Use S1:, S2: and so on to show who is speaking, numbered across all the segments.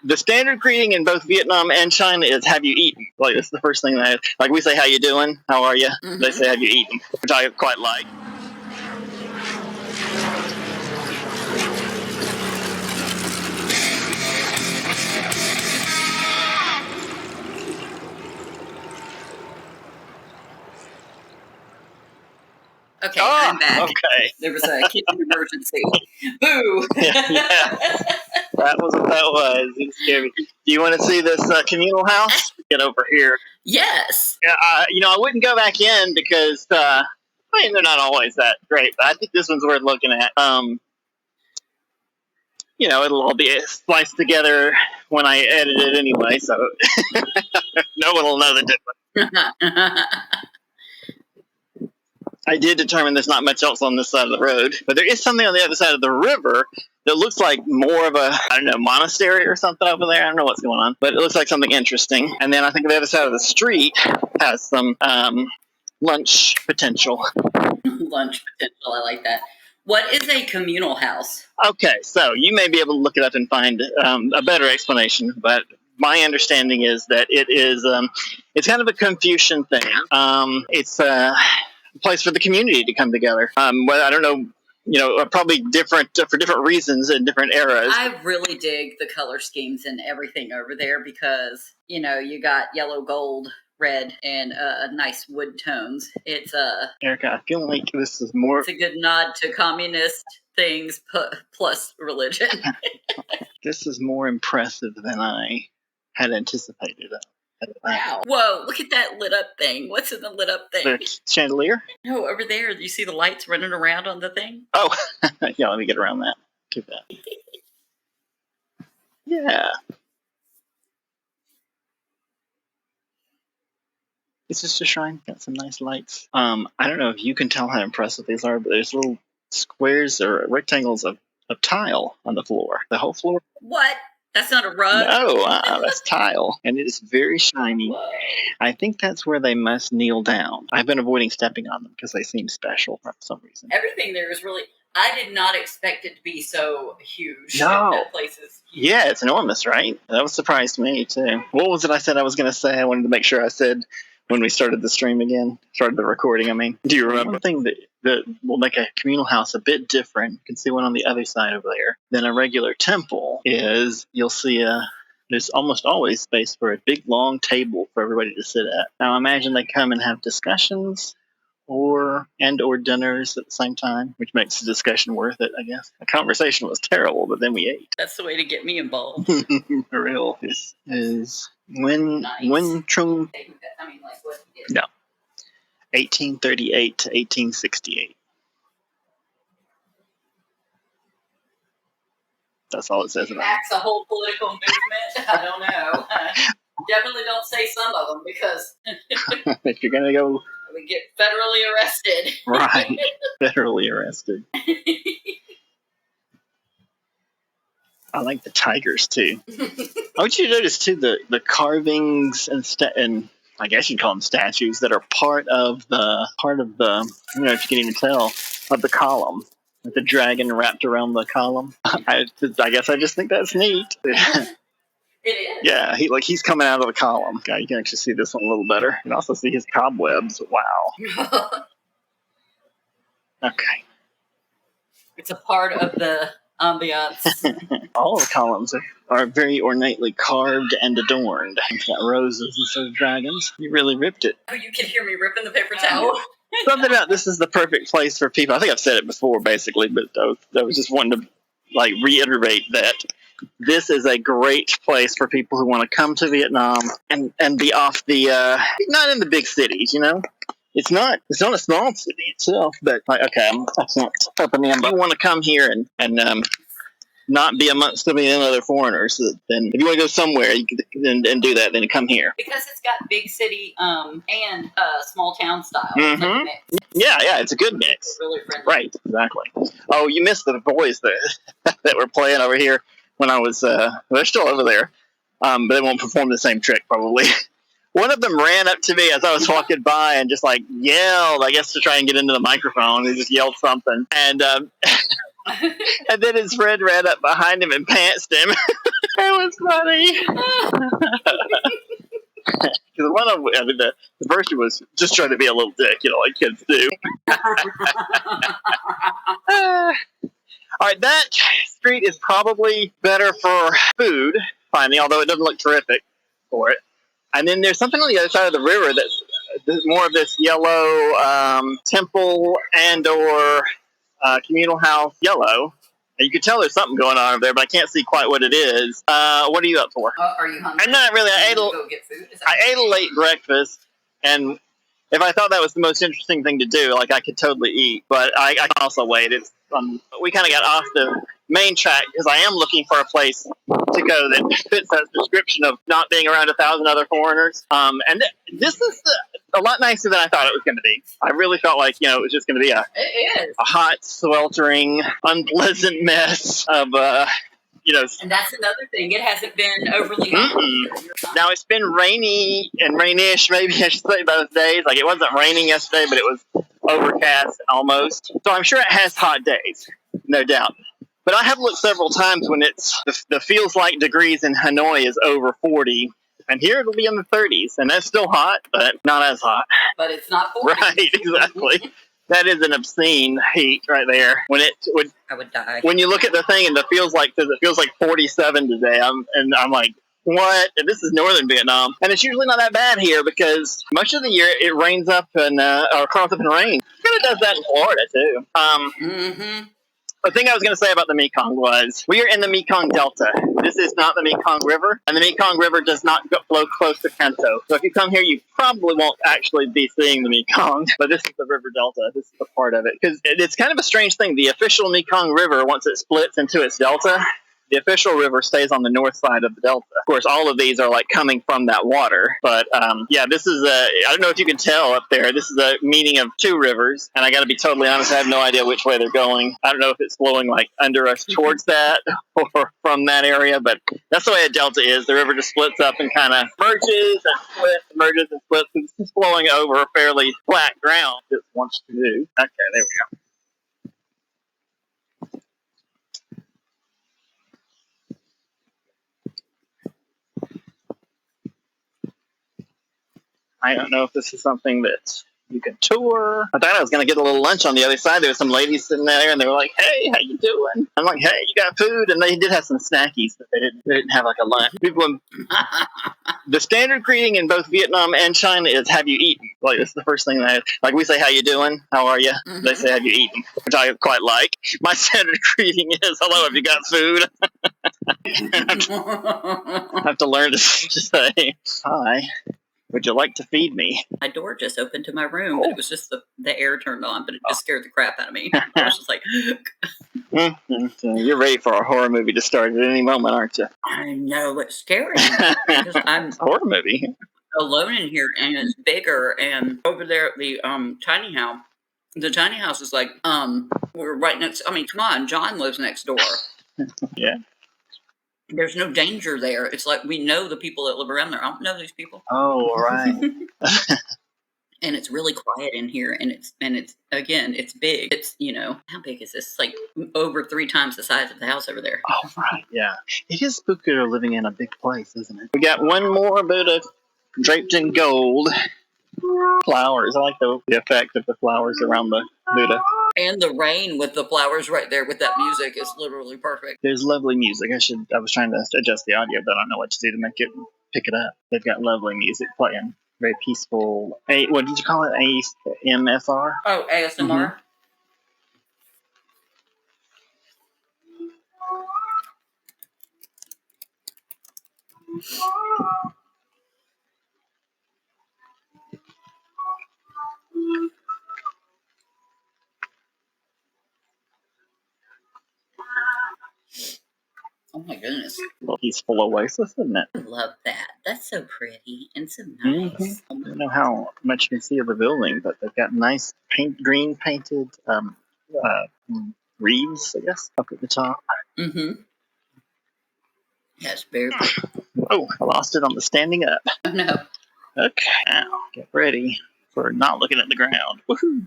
S1: the standard greeting in both Vietnam and China is "Have you eaten?" Like that's the first thing like we say, "How you doing? How are you?" Mm-hmm. They say, "Have you eaten?" Which I quite like.
S2: Okay, I'm back.
S1: Okay.
S2: There was a kitchen emergency. Boo!
S1: Yeah. That was what that was. It scared me. Do you want to see this communal house? Get over here.
S2: Yes.
S1: Yeah. I wouldn't go back in because they're not always that great, but I think this one's worth looking at. It'll all be spliced together when I edit it anyway, so no one will know the difference. I did determine there's not much else on this side of the road, but there is something on the other side of the river that looks like more of a, monastery or something over there. I don't know what's going on, but it looks like something interesting. And then I think the other side of the street has some lunch potential.
S2: Lunch potential, I like that. What is a communal house?
S1: Okay, so you may be able to look it up and find a better explanation, but my understanding is that it is it's kind of a Confucian thing. It's a place for the community to come together. Well, I don't know, probably different for different reasons in different eras.
S2: I really dig the color schemes and everything over there because, you got yellow, gold, red, and nice wood tones. It's
S1: Erica, I feel like this is more.
S2: It's a good nod to communist things plus religion.
S1: This is more impressive than I had anticipated.
S2: Wow. Whoa, look at that lit up thing. What's in the lit up thing?
S1: The chandelier?
S2: No, over there. Do you see the lights running around on the thing?
S1: Oh, yeah, let me get around that. Too bad. Yeah. It's just a shrine. Got some nice lights. I don't know if you can tell how impressive these are, but there's little squares or rectangles of tile on the floor. The whole floor.
S2: What? That's not a rug?
S1: No, that's tile. And it is very shiny.
S2: Whoa.
S1: I think that's where they must kneel down. I've been avoiding stepping on them because they seem special for some reason.
S2: Everything there is really... I did not expect it to be so huge.
S1: No.
S2: That place is huge.
S1: Yeah, it's enormous, right? That was surprised me, too. What was it I said I was going to say? I wanted to make sure I said when we started the stream again. Started the recording, I mean. Do you remember? One thing that will make a communal house a bit different, you can see one on the other side over there, than a regular temple is you'll see there's almost always space for a big, long table for everybody to sit at. Now, imagine they come and have discussions or dinners at the same time, which makes the discussion worth it, I guess. The conversation was terrible, but then we ate.
S2: That's the way to get me involved.
S1: For real. This is Wen Trung.
S2: I mean, like what he did.
S1: No. 1838 to 1868. That's all it says about it.
S2: That's a whole political movement. I don't know. Definitely don't say some of them because
S1: if you're gonna go,
S2: we get federally arrested.
S1: Right, federally arrested. I like the tigers too. I want you to notice too the carvings and I guess you'd call them statues that are part of the if you can even tell, of the column. With the dragon wrapped around the column. I guess I just think that's neat.
S2: It is.
S1: Yeah, he's coming out of the column. Okay, you can actually see this one a little better. You can also see his cobwebs. Wow. Okay.
S2: It's a part of the ambiance.
S1: All the columns are very ornately carved and adorned. You've got roses instead of dragons. You really ripped it.
S2: Oh, you can hear me ripping the paper towel?
S1: Something about this is the perfect place for people. I think I've said it before, basically, but I was just wanting to reiterate that this is a great place for people who want to come to Vietnam and be off the not in the big cities, It's not a small city itself, but I can't open the umbrella. You want to come here and not be amongst so many other foreigners. Then if you want to go somewhere you can, and do that, then come here.
S2: Because it's got big city and small town style.
S1: Mm-hmm.
S2: It's like a mix.
S1: Yeah, it's a good mix.
S2: It's really friendly.
S1: Right, exactly. Oh, you missed the boys that were playing over here when I was. They're still over there, but they won't perform the same trick probably. One of them ran up to me as I was walking by and just yelled, I guess to try and get into the microphone. He just yelled something, and and then his friend ran up behind him and pantsed him. was funny. Because one of the first was just trying to be a little dick, like kids do. All right, that street is probably better for food, finally, although it doesn't look terrific for it. And then there's something on the other side of the river that's more of this yellow temple and or communal house yellow. And you can tell there's something going on over there, but I can't see quite what it is. What are you up for?
S2: Are you hungry?
S1: I'm not really.
S2: Go get food?
S1: I ate a late breakfast, and if I thought that was the most interesting thing to do, like I could totally eat, but I can also wait. It's we kind of got off the main track because I am looking for a place to go that fits that description of not being around 1,000 other foreigners. And this is a lot nicer than I thought it was going to be. I really felt like it was just going to be a hot, sweltering, unpleasant mess of
S2: And that's another thing. It hasn't been overly hot.
S1: Now it's been rainy and rainish, maybe I should say, those days. Like it wasn't raining yesterday, but it was overcast almost. So I'm sure it has hot days, no doubt. But I have looked several times when it's the feels like degrees in Hanoi is over 40, and here it'll be in the 30s, and that's still hot, but not as hot.
S2: But it's not 40.
S1: Right, exactly. That is an obscene heat right there.
S2: I would die.
S1: When you look at the thing and it feels like 47 today, I'm like, what? And this is northern Vietnam, and it's usually not that bad here because much of the year it rains up and or clouds up and rain. It kind of does that in Florida too. The thing I was going to say about the Mekong was we are in the Mekong Delta. This is not the Mekong River, and the Mekong River does not flow close to Can Tho. So if you come here, you probably won't actually be seeing the Mekong, but this is the river delta. This is the part of it. Because it's kind of a strange thing. The official Mekong River, once it splits into its delta, the official river stays on the north side of the delta. Of course, all of these are like coming from that water. But this is I don't know if you can tell up there, this is a meeting of two rivers. And I got to be totally honest, I have no idea which way they're going. I don't know if it's flowing like under us towards that or from that area, but that's the way a delta is. The river just splits up and kind of merges and splits. And it's flowing over fairly flat ground it wants to do. Okay, there we go. I don't know if this is something that you can tour. I thought I was going to get a little lunch on the other side. There were some ladies sitting there, and they were like, "Hey, how you doing?" I'm like, "Hey, you got food?" And they did have some snackies, but they didn't have like a lunch. The standard greeting in both Vietnam and China is "Have you eaten?" Like this is the first thing like we say, "How you doing? How are you?" Mm-hmm. They say, "Have you eaten?" Which I quite like. My standard greeting is, "Hello, have you got food?" I have to learn to say hi. Would you like to feed me?
S2: My door just opened to my room, but it was just the air turned on, but it just scared the crap out of me. I was just like...
S1: You're ready for a horror movie to start at any moment, aren't you?
S2: I know, it's scary. Because I'm
S1: a horror movie.
S2: Alone in here, and it's bigger, and over there at the tiny house, the tiny house is like, we're right next... I mean, come on, John lives next door.
S1: Yeah.
S2: There's no danger there. It's like we know the people that live around there. I don't know these people.
S1: Oh, right.
S2: And it's really quiet in here, and it's again, it's big. It's how big is this? It's like over 3 times the size of the house over there.
S1: Oh, right, yeah. It is spooky living in a big place, isn't it? We got one more bit of draped in gold flowers. I like the effect of the flowers around the Buddha.
S2: And the rain with the flowers right there with that music is literally perfect.
S1: There's lovely music. I was trying to adjust the audio, but I don't know what to do to make it pick it up. They've got lovely music playing. Very peaceful. What did you call it? AMFR?
S2: Oh, ASMR? Oh my goodness.
S1: Well, peaceful oasis, isn't it?
S2: I love that. That's so pretty and so nice.
S1: Mm-hmm. I don't know how much you can see of the building, but they've got nice green painted reeds, I guess, up at the top.
S2: Mm-hmm. Yes, very pretty.
S1: Oh, I lost it on the standing up.
S2: Oh, no.
S1: Okay, now get ready for not looking at the ground. Woohoo!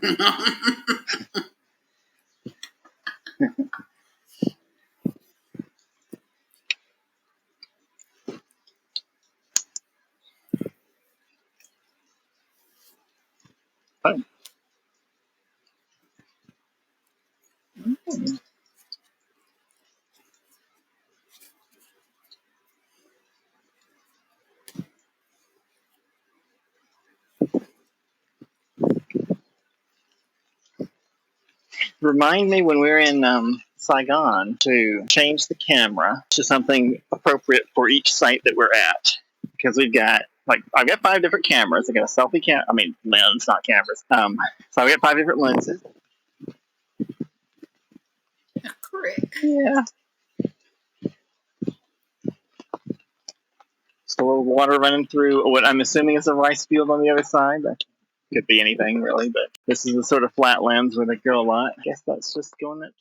S1: Remind me when we're in Saigon to change the camera to something appropriate for each site that we're at. Because we've got, I've got 5 different cameras. I've got a selfie lens, not cameras. So I've got 5 different lenses.
S2: Correct.
S1: Yeah. Just a little water running through what I'm assuming is a rice field on the other side. That could be anything, really, but this is the sort of flat lens where they grow a lot. I guess that's just going at